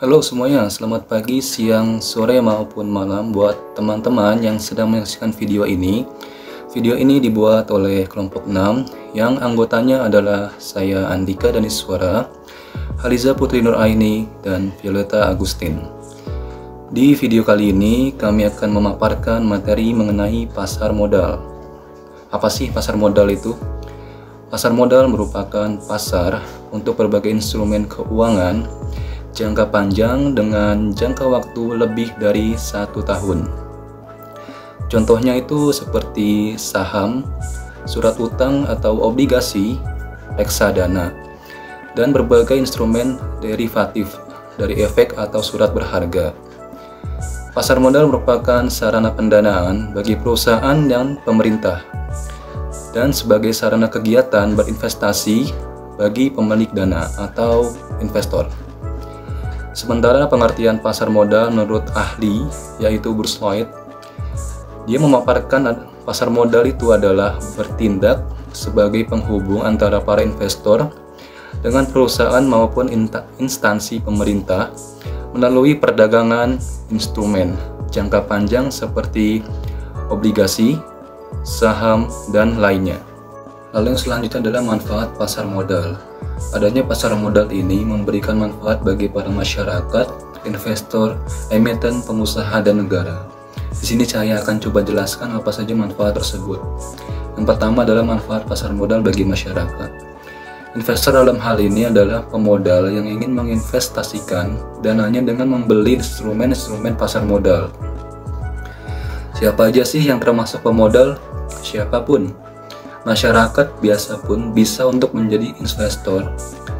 Halo semuanya, selamat pagi, siang, sore, maupun malam buat teman-teman yang sedang menyaksikan video ini. Video ini dibuat oleh kelompok 6 yang anggotanya adalah saya Andika Daniswara, Haliza Putri Nuraini, dan Violeta Agustin. Di video kali ini kami akan memaparkan materi mengenai pasar modal. Apa sih pasar modal itu? Pasar modal merupakan pasar untuk berbagai instrumen keuangan jangka panjang dengan jangka waktu lebih dari 1 tahun. Contohnya itu seperti saham, surat utang atau obligasi, reksadana, dan berbagai instrumen derivatif dari efek atau surat berharga. Pasar modal merupakan sarana pendanaan bagi perusahaan dan pemerintah, dan sebagai sarana kegiatan berinvestasi bagi pemilik dana atau investor. Sementara pengertian pasar modal menurut ahli, yaitu Bruce Lloyd, dia memaparkan pasar modal itu adalah bertindak sebagai penghubung antara para investor dengan perusahaan maupun instansi pemerintah melalui perdagangan instrumen jangka panjang seperti obligasi, saham, dan lainnya. Lalu yang selanjutnya adalah manfaat pasar modal. Adanya pasar modal ini memberikan manfaat bagi para masyarakat, investor, emiten, pengusaha, dan negara. Di sini saya akan coba jelaskan apa saja manfaat tersebut. Yang pertama adalah manfaat pasar modal bagi masyarakat. Investor dalam hal ini adalah pemodal yang ingin menginvestasikan dananya dengan membeli instrumen-instrumen pasar modal. Siapa aja sih yang termasuk pemodal? Siapapun. Masyarakat biasa pun bisa untuk menjadi investor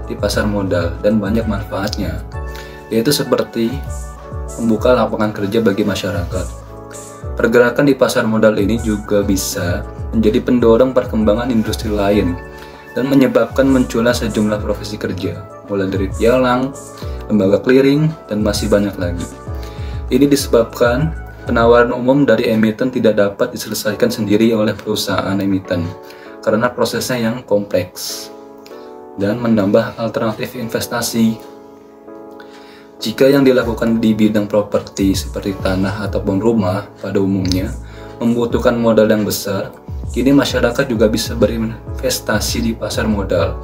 di pasar modal dan banyak manfaatnya, yaitu seperti membuka lapangan kerja bagi masyarakat. Pergerakan di pasar modal ini juga bisa menjadi pendorong perkembangan industri lain dan menyebabkan munculnya sejumlah profesi kerja, mulai dari pialang, lembaga clearing, dan masih banyak lagi. Ini disebabkan penawaran umum dari emiten tidak dapat diselesaikan sendiri oleh perusahaan emiten karena prosesnya yang kompleks dan menambah alternatif investasi. Jika yang dilakukan di bidang properti seperti tanah ataupun rumah pada umumnya membutuhkan modal yang besar, kini masyarakat juga bisa berinvestasi di pasar modal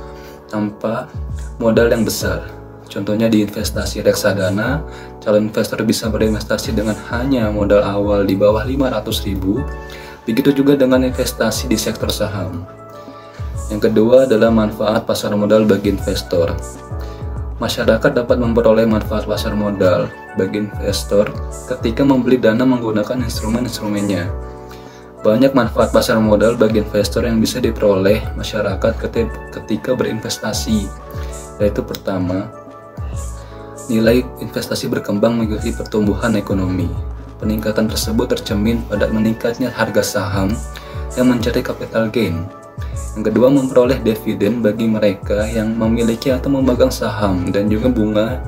tanpa modal yang besar. Contohnya di investasi reksadana, calon investor bisa berinvestasi dengan hanya modal awal di bawah 500.000. Begitu juga dengan investasi di sektor saham. Yang kedua adalah manfaat pasar modal bagi investor. Masyarakat dapat memperoleh manfaat pasar modal bagi investor ketika membeli dana menggunakan instrumen-instrumennya. Banyak manfaat pasar modal bagi investor yang bisa diperoleh masyarakat ketika berinvestasi, yaitu pertama, nilai investasi berkembang mengikuti pertumbuhan ekonomi. Peningkatan tersebut tercermin pada meningkatnya harga saham yang mencapai capital gain. Yang kedua, memperoleh dividen bagi mereka yang memiliki atau memegang saham dan juga bunga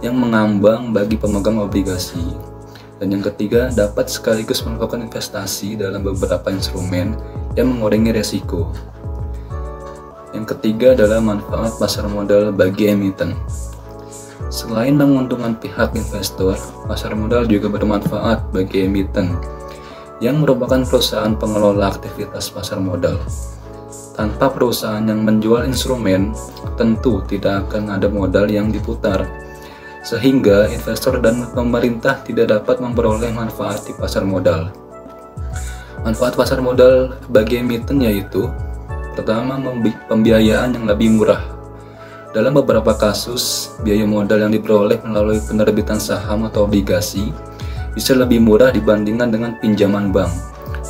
yang mengambang bagi pemegang obligasi. Dan yang ketiga, dapat sekaligus melakukan investasi dalam beberapa instrumen yang mengurangi resiko. Yang ketiga adalah manfaat pasar modal bagi emiten. Selain menguntungkan pihak investor, pasar modal juga bermanfaat bagi emiten, yang merupakan perusahaan pengelola aktivitas pasar modal. Tanpa perusahaan yang menjual instrumen, tentu tidak akan ada modal yang diputar, sehingga investor dan pemerintah tidak dapat memperoleh manfaat di pasar modal. Manfaat pasar modal bagi emiten yaitu, pertama, pembiayaan yang lebih murah. Dalam beberapa kasus, biaya modal yang diperoleh melalui penerbitan saham atau obligasi bisa lebih murah dibandingkan dengan pinjaman bank,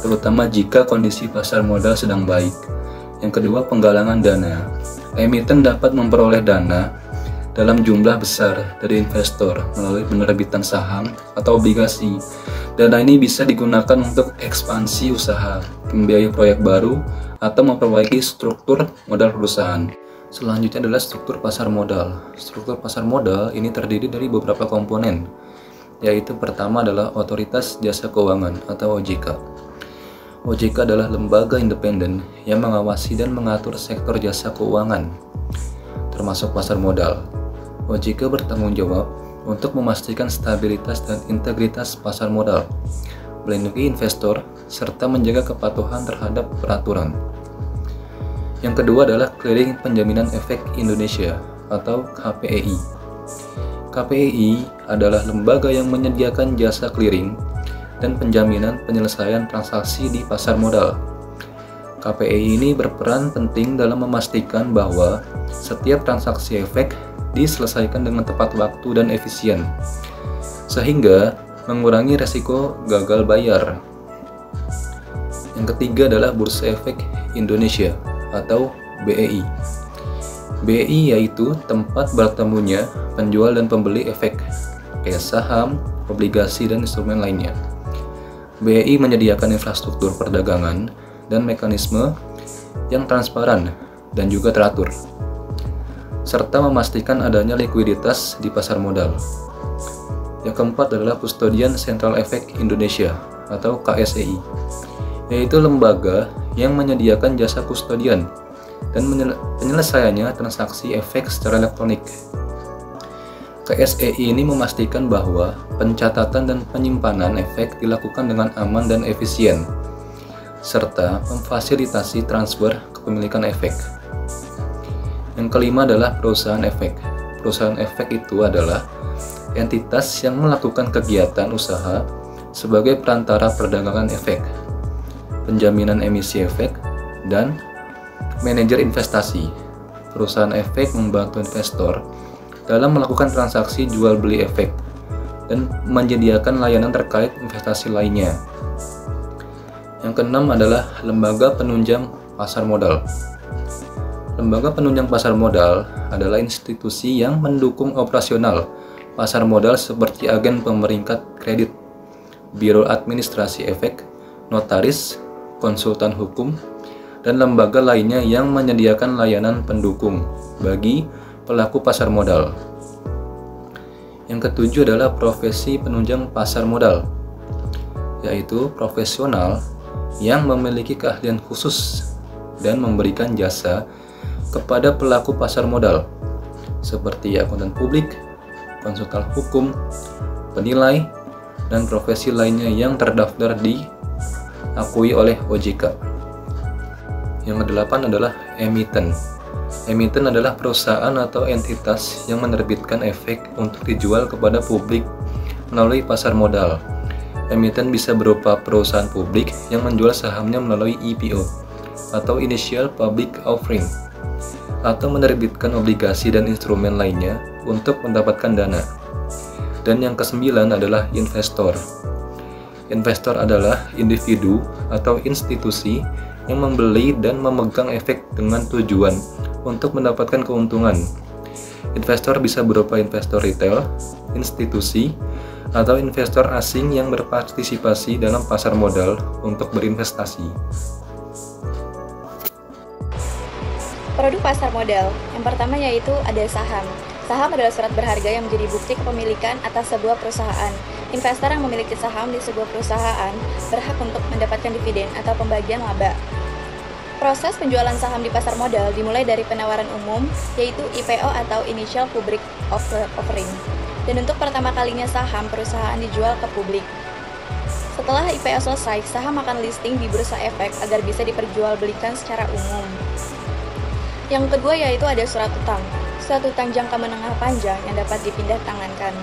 terutama jika kondisi pasar modal sedang baik. Yang kedua, penggalangan dana. Emiten dapat memperoleh dana dalam jumlah besar dari investor melalui penerbitan saham atau obligasi. Dana ini bisa digunakan untuk ekspansi usaha, membiayai proyek baru, atau memperbaiki struktur modal perusahaan. Selanjutnya adalah struktur pasar modal. Struktur pasar modal ini terdiri dari beberapa komponen, yaitu pertama adalah Otoritas Jasa Keuangan atau OJK. OJK adalah lembaga independen yang mengawasi dan mengatur sektor jasa keuangan, termasuk pasar modal. OJK bertanggung jawab untuk memastikan stabilitas dan integritas pasar modal, melindungi investor, serta menjaga kepatuhan terhadap peraturan. Yang kedua adalah Clearing Penjaminan Efek Indonesia atau KPEI. KPEI adalah lembaga yang menyediakan jasa clearing dan penjaminan penyelesaian transaksi di pasar modal. KPEI ini berperan penting dalam memastikan bahwa setiap transaksi efek diselesaikan dengan tepat waktu dan efisien, sehingga mengurangi resiko gagal bayar. Yang ketiga adalah Bursa Efek Indonesia atau BEI. BEI yaitu tempat bertemunya penjual dan pembeli efek, kayak saham, obligasi, dan instrumen lainnya. BEI menyediakan infrastruktur perdagangan dan mekanisme yang transparan dan juga teratur, serta memastikan adanya likuiditas di pasar modal. Yang keempat adalah Custodian Central Efek Indonesia atau KSEI, yaitu lembaga yang menyediakan jasa kustodian dan penyelesaiannya transaksi efek secara elektronik. KSEI ini memastikan bahwa pencatatan dan penyimpanan efek dilakukan dengan aman dan efisien, serta memfasilitasi transfer kepemilikan efek. Yang kelima adalah perusahaan efek. Perusahaan efek itu adalah entitas yang melakukan kegiatan usaha sebagai perantara perdagangan efek, penjaminan emisi efek, dan manajer investasi. Perusahaan efek membantu investor dalam melakukan transaksi jual beli efek dan menyediakan layanan terkait investasi lainnya. Yang keenam adalah Lembaga Penunjang Pasar Modal. Lembaga Penunjang Pasar Modal adalah institusi yang mendukung operasional pasar modal seperti agen pemeringkat kredit, biro administrasi efek, notaris, konsultan hukum, dan lembaga lainnya yang menyediakan layanan pendukung bagi pelaku pasar modal. Yang ketujuh adalah profesi penunjang pasar modal, yaitu profesional yang memiliki keahlian khusus dan memberikan jasa kepada pelaku pasar modal, seperti akuntan publik, konsultan hukum, penilai, dan profesi lainnya yang terdaftar diakui oleh OJK. Yang kedelapan adalah emiten. Emiten adalah perusahaan atau entitas yang menerbitkan efek untuk dijual kepada publik melalui pasar modal. Emiten bisa berupa perusahaan publik yang menjual sahamnya melalui IPO atau Initial Public Offering, atau menerbitkan obligasi dan instrumen lainnya untuk mendapatkan dana. Dan yang kesembilan adalah investor. Investor adalah individu atau institusi yang membeli dan memegang efek dengan tujuan untuk mendapatkan keuntungan. Investor bisa berupa investor retail, institusi, atau investor asing yang berpartisipasi dalam pasar modal untuk berinvestasi. Produk pasar modal. Yang pertama yaitu ada saham. Saham adalah surat berharga yang menjadi bukti kepemilikan atas sebuah perusahaan. Investor yang memiliki saham di sebuah perusahaan berhak untuk mendapatkan dividen atau pembagian laba. Proses penjualan saham di pasar modal dimulai dari penawaran umum, yaitu IPO atau Initial Public Offering. Dan untuk pertama kalinya saham perusahaan dijual ke publik. Setelah IPO selesai, saham akan listing di bursa efek agar bisa diperjualbelikan secara umum. Yang kedua yaitu ada surat utang. Surat utang jangka menengah panjang yang dapat dipindah tangankan.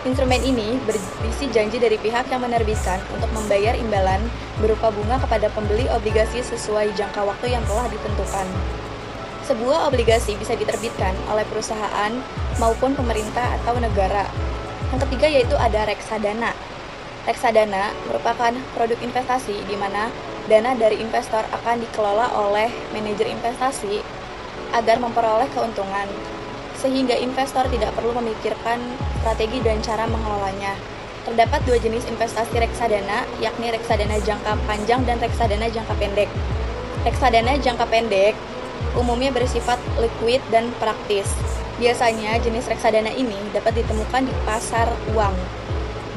Instrumen ini berisi janji dari pihak yang menerbitkan untuk membayar imbalan berupa bunga kepada pembeli obligasi sesuai jangka waktu yang telah ditentukan. Sebuah obligasi bisa diterbitkan oleh perusahaan maupun pemerintah atau negara. Yang ketiga yaitu ada reksadana. Reksadana merupakan produk investasi di mana dana dari investor akan dikelola oleh manajer investasi agar memperoleh keuntungan, sehingga investor tidak perlu memikirkan strategi dan cara mengelolanya. Terdapat dua jenis investasi reksadana, yakni reksadana jangka panjang dan reksadana jangka pendek. Reksadana jangka pendek umumnya bersifat liquid dan praktis. Biasanya jenis reksadana ini dapat ditemukan di pasar uang.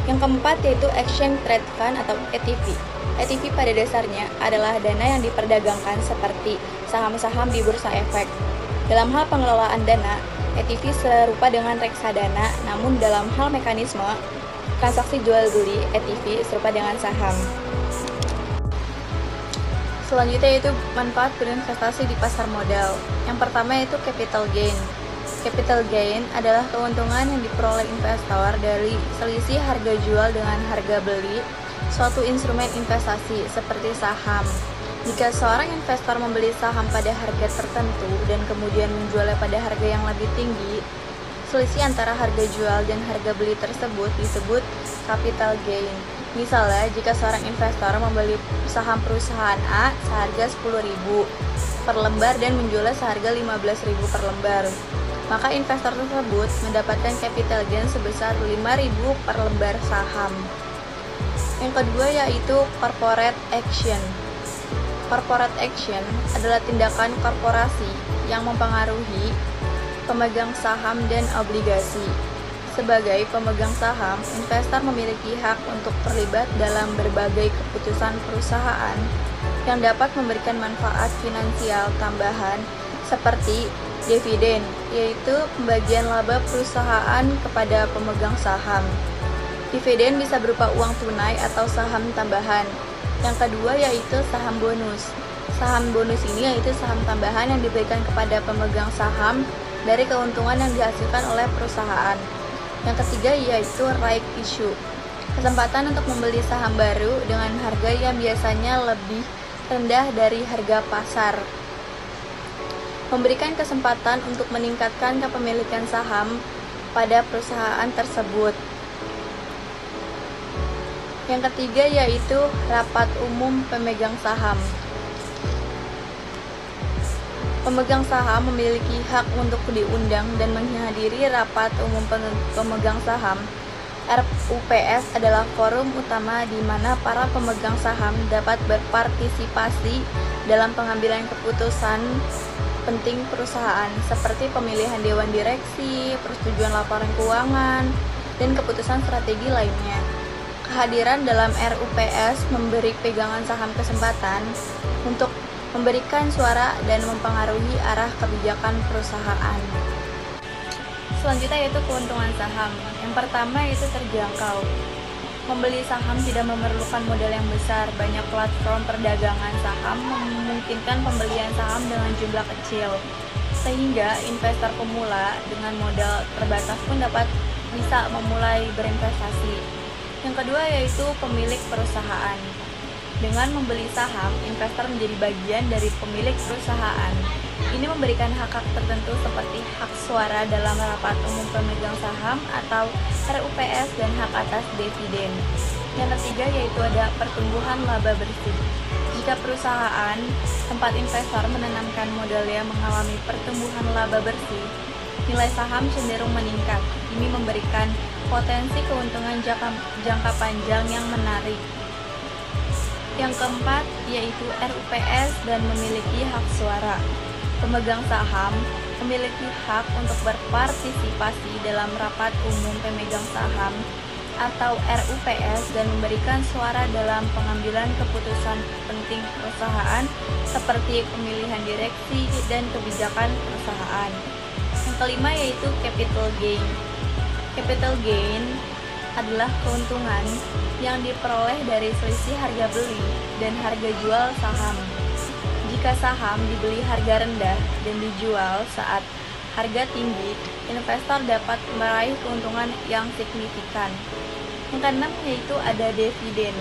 Yang keempat yaitu Exchange Trade Fund atau ETP. ETP pada dasarnya adalah dana yang diperdagangkan seperti saham-saham di bursa efek. Dalam hal pengelolaan dana, ETV serupa dengan reksadana, namun dalam hal mekanisme, transaksi jual beli ETV serupa dengan saham. Selanjutnya yaitu manfaat berinvestasi di pasar modal. Yang pertama yaitu capital gain. Capital gain adalah keuntungan yang diperoleh investor dari selisih harga jual dengan harga beli suatu instrumen investasi seperti saham. Jika seorang investor membeli saham pada harga tertentu dan kemudian menjualnya pada harga yang lebih tinggi, selisih antara harga jual dan harga beli tersebut disebut capital gain. Misalnya, jika seorang investor membeli saham perusahaan A seharga 10.000 per lembar dan menjualnya seharga 15.000 per lembar, maka investor tersebut mendapatkan capital gain sebesar 5.000 per lembar saham. Yang kedua yaitu corporate action. Corporate action adalah tindakan korporasi yang mempengaruhi pemegang saham dan obligasi. Sebagai pemegang saham, investor memiliki hak untuk terlibat dalam berbagai keputusan perusahaan yang dapat memberikan manfaat finansial tambahan seperti dividen, yaitu pembagian laba perusahaan kepada pemegang saham. Dividen bisa berupa uang tunai atau saham tambahan. Yang kedua yaitu saham bonus. Saham bonus ini yaitu saham tambahan yang diberikan kepada pemegang saham dari keuntungan yang dihasilkan oleh perusahaan. Yang ketiga yaitu right issue. Kesempatan untuk membeli saham baru dengan harga yang biasanya lebih rendah dari harga pasar. Memberikan kesempatan untuk meningkatkan kepemilikan saham pada perusahaan tersebut. Yang ketiga yaitu rapat umum pemegang saham. Pemegang saham memiliki hak untuk diundang dan menghadiri rapat umum pemegang saham. RUPS adalah forum utama di mana para pemegang saham dapat berpartisipasi dalam pengambilan keputusan penting perusahaan seperti pemilihan dewan direksi, persetujuan laporan keuangan, dan keputusan strategi lainnya. Kehadiran dalam RUPS memberi pegangan saham kesempatan untuk memberikan suara dan mempengaruhi arah kebijakan perusahaan. Selanjutnya yaitu keuntungan saham. Yang pertama yaitu terjangkau. Membeli saham tidak memerlukan modal yang besar. Banyak platform perdagangan saham memungkinkan pembelian saham dengan jumlah kecil, sehingga investor pemula dengan modal terbatas pun bisa memulai berinvestasi. Yang kedua yaitu pemilik perusahaan. Dengan membeli saham, investor menjadi bagian dari pemilik perusahaan. Ini memberikan hak-hak tertentu seperti hak suara dalam rapat umum pemegang saham atau RUPS dan hak atas dividen. Yang ketiga yaitu ada pertumbuhan laba bersih. Jika perusahaan tempat investor menanamkan modalnya mengalami pertumbuhan laba bersih, nilai saham cenderung meningkat. Ini memberikan potensi keuntungan jangka panjang yang menarik. Yang keempat yaitu RUPS dan memiliki hak suara. Pemegang saham memiliki hak untuk berpartisipasi dalam rapat umum pemegang saham atau RUPS dan memberikan suara dalam pengambilan keputusan penting perusahaan seperti pemilihan direksi dan kebijakan perusahaan. Yang kelima yaitu capital gain. Capital gain adalah keuntungan yang diperoleh dari selisih harga beli dan harga jual saham. Jika saham dibeli harga rendah dan dijual saat harga tinggi, investor dapat meraih keuntungan yang signifikan. Yang keenam yaitu ada dividen.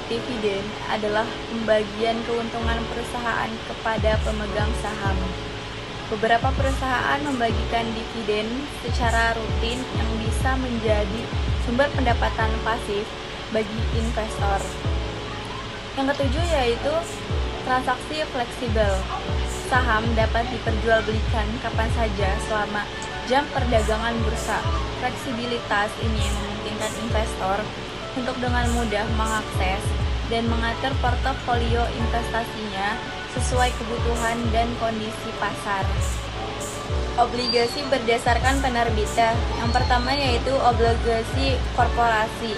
Dividen adalah pembagian keuntungan perusahaan kepada pemegang saham. Beberapa perusahaan membagikan dividen secara rutin yang bisa menjadi sumber pendapatan pasif bagi investor. Yang ketujuh yaitu transaksi fleksibel. Saham dapat diperjualbelikan kapan saja selama jam perdagangan bursa. Fleksibilitas ini memungkinkan investor untuk dengan mudah mengakses dan mengatur portofolio investasinya sesuai kebutuhan dan kondisi pasar. Obligasi berdasarkan penerbitan. Yang pertama yaitu obligasi korporasi,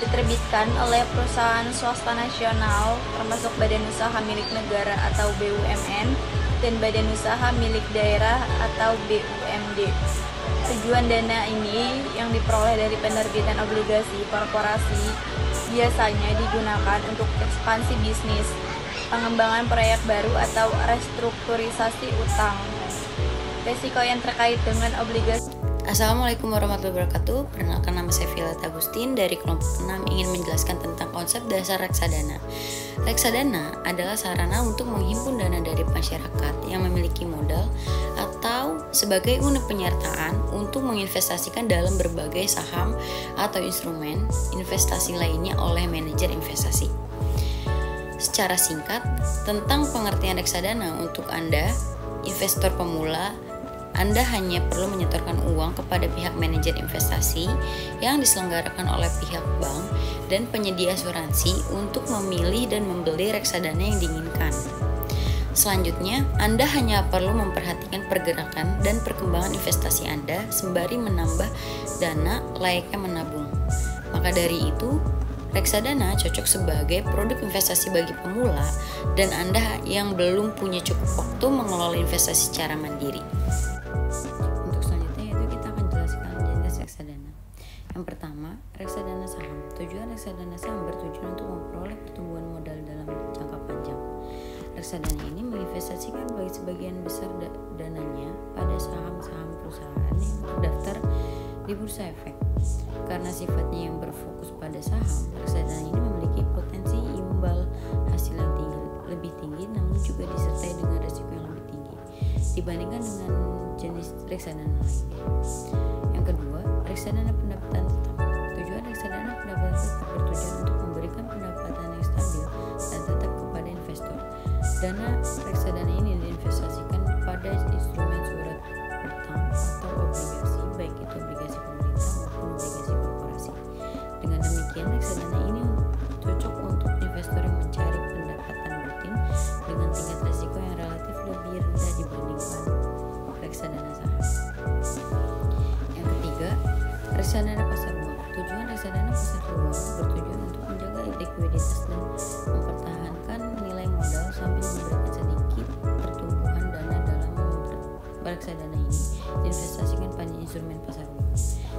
diterbitkan oleh perusahaan swasta nasional termasuk badan usaha milik negara atau BUMN dan badan usaha milik daerah atau BUMD. Tujuan dana ini yang diperoleh dari penerbitan obligasi korporasi biasanya digunakan untuk ekspansi bisnis, pengembangan proyek baru atau restrukturisasi utang. Risiko yang terkait dengan obligasi. Assalamualaikum warahmatullahi wabarakatuh. Perkenalkan, nama saya Violet Agustin dari kelompok 6 ingin menjelaskan tentang konsep dasar reksadana. Reksadana adalah sarana untuk menghimpun dana dari masyarakat yang memiliki modal atau sebagai unit penyertaan untuk menginvestasikan dalam berbagai saham atau instrumen investasi lainnya oleh manajer investasi. Secara singkat, tentang pengertian reksadana untuk Anda, investor pemula, Anda hanya perlu menyetorkan uang kepada pihak manajer investasi yang diselenggarakan oleh pihak bank dan penyedia asuransi untuk memilih dan membeli reksadana yang diinginkan. Selanjutnya, Anda hanya perlu memperhatikan pergerakan dan perkembangan investasi Anda sembari menambah dana layaknya menabung. Maka dari itu, reksadana cocok sebagai produk investasi bagi pemula dan Anda yang belum punya cukup waktu mengelola investasi secara mandiri. Yang pertama, reksadana saham. Tujuan reksadana saham bertujuan untuk memperoleh pertumbuhan modal dalam jangka panjang. Reksadana ini menginvestasikan sebagian besar dananya pada saham-saham perusahaan yang terdaftar di bursa efek. Karena sifatnya yang berfokus pada saham, reksadana ini memiliki potensi imbal hasil yang lebih tinggi, namun juga disertai dengan risiko yang lebih tinggi dibandingkan dengan jenis reksadana lainnya. Yang kedua, reksadana pendapatan tetap. Tujuan reksadana pendapatan tetap bertujuan untuk memberikan pendapatan yang stabil dan tetap kepada investor. Dana reksadana ini diinvestasikan pada instrumen surat utang atau obligasi, baik itu obligasi pemerintah maupun obligasi korporasi. Dengan demikian, reksadana ini cocok untuk investor yang mencari pendapatan rutin dengan tingkat risiko yang relatif lebih rendah dibandingkan reksadana saham. Yang ketiga, reksadana pasar uang. Tujuan reksadana pasar uang bertujuan untuk menjaga likuiditas dan mempertahankan nilai modal sambil memberikan sedikit pertumbuhan dana dalam reksadana ini diinvestasikan pada instrumen pasar uang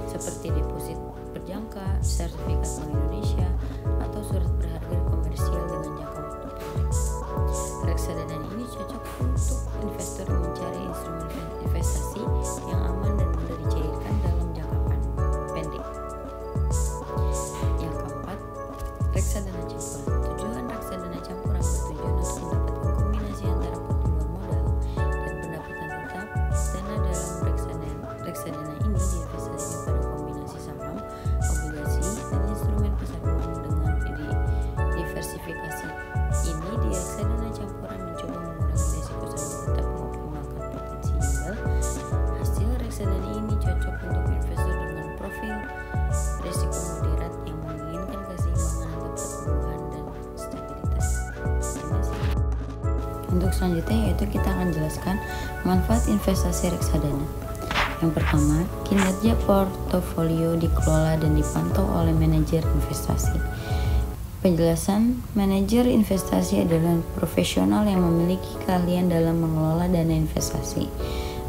seperti deposit berjangka, sertifikat Bank Indonesia, atau surat berharga komersial dengan jangka waktu pendek. Reksadana ini cocok untuk investor yang mencari instrumen investasi yang aman dan mudah dicairkan dalam jangka pendek. Yang keempat, reksadana campuran. Tujuan reksadana campuran bertujuan untuk mendapatkan kombinasi antara pertumbuhan modal dan pendapatan tetap. Dana dalam reksadana ini diinvestasikan pada kombinasi saham, obligasi, dan instrumen pasar uang dengan diversifikasi. Ini di reksadana campuran mencoba mengurangi risiko sambil tetap mengoptimalkan potensi imbal. Hasil reksadana ini cocok untuk investor dengan profil risiko moderat yang menginginkan keseimbangan antara pertumbuhan dan stabilitas. Untuk selanjutnya yaitu kita akan jelaskan manfaat investasi reksadana. Yang pertama, kinerja portofolio dikelola dan dipantau oleh manajer investasi. Penjelasan, manajer investasi adalah profesional yang memiliki keahlian dalam mengelola dana investasi.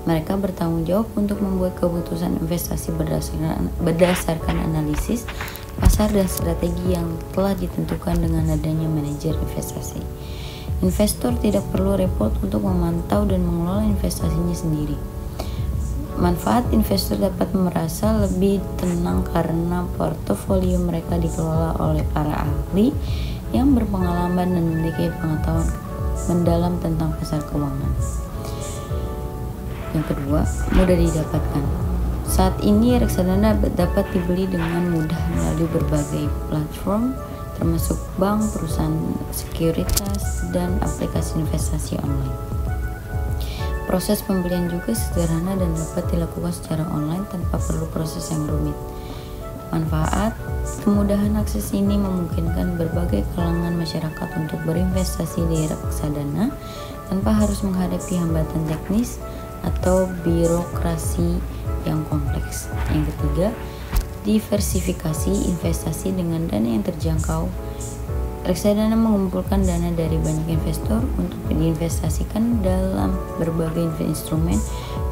Mereka bertanggung jawab untuk membuat keputusan investasi berdasarkan analisis pasar dan strategi yang telah ditentukan dengan adanya manajer investasi. Investor tidak perlu repot untuk memantau dan mengelola investasinya sendiri. Manfaat investor dapat merasa lebih tenang karena portofolio mereka dikelola oleh para ahli yang berpengalaman dan memiliki pengetahuan mendalam tentang pasar keuangan. Yang kedua, mudah didapatkan. Saat ini reksadana dapat dibeli dengan mudah melalui berbagai platform termasuk bank, perusahaan sekuritas, dan aplikasi investasi online. Proses pembelian juga sederhana dan dapat dilakukan secara online tanpa perlu proses yang rumit. Manfaat, kemudahan akses ini memungkinkan berbagai kalangan masyarakat untuk berinvestasi di reksadana tanpa harus menghadapi hambatan teknis atau birokrasi yang kompleks. Yang ketiga, diversifikasi investasi dengan dana yang terjangkau. Reksadana mengumpulkan dana dari banyak investor untuk diinvestasikan dalam berbagai instrumen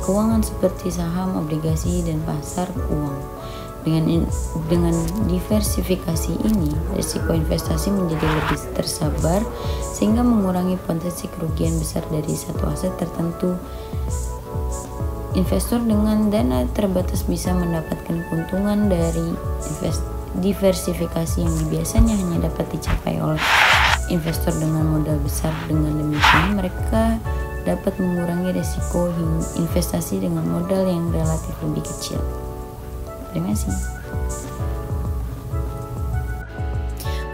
keuangan seperti saham, obligasi, dan pasar uang. Dengan diversifikasi ini, risiko investasi menjadi lebih tersabar sehingga mengurangi potensi kerugian besar dari satu aset tertentu. Investor dengan dana terbatas bisa mendapatkan keuntungan dari diversifikasi yang biasanya hanya dapat dicapai oleh investor dengan modal besar. Dengan demikian, mereka dapat mengurangi risiko investasi dengan modal yang relatif lebih kecil. Terima kasih.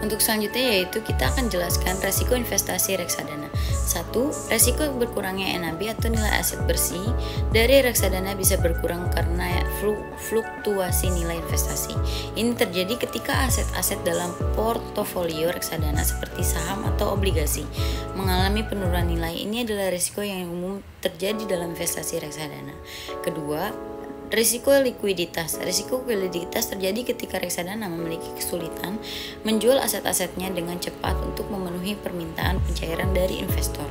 Untuk selanjutnya yaitu kita akan jelaskan resiko investasi reksadana. 1. Resiko berkurangnya NAB atau nilai aset bersih dari reksadana bisa berkurang karena fluktuasi nilai investasi. Ini terjadi ketika aset-aset dalam portofolio reksadana seperti saham atau obligasi mengalami penurunan nilai. Ini adalah risiko yang umum terjadi dalam investasi reksadana. Kedua, risiko likuiditas. Risiko likuiditas terjadi ketika reksadana memiliki kesulitan menjual aset-asetnya dengan cepat untuk memenuhi permintaan pencairan dari investor.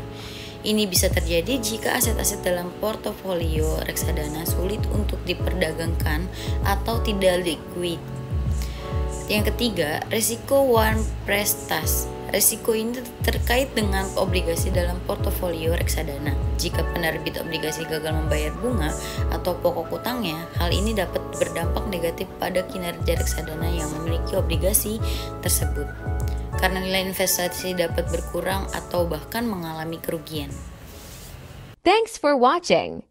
Ini bisa terjadi jika aset-aset dalam portofolio reksadana sulit untuk diperdagangkan atau tidak likuid. Yang ketiga, risiko one price tax. Risiko ini terkait dengan obligasi dalam portofolio reksadana. Jika penerbit obligasi gagal membayar bunga atau pokok utangnya, hal ini dapat berdampak negatif pada kinerja reksadana yang memiliki obligasi tersebut, karena nilai investasi dapat berkurang atau bahkan mengalami kerugian. Thanks for watching.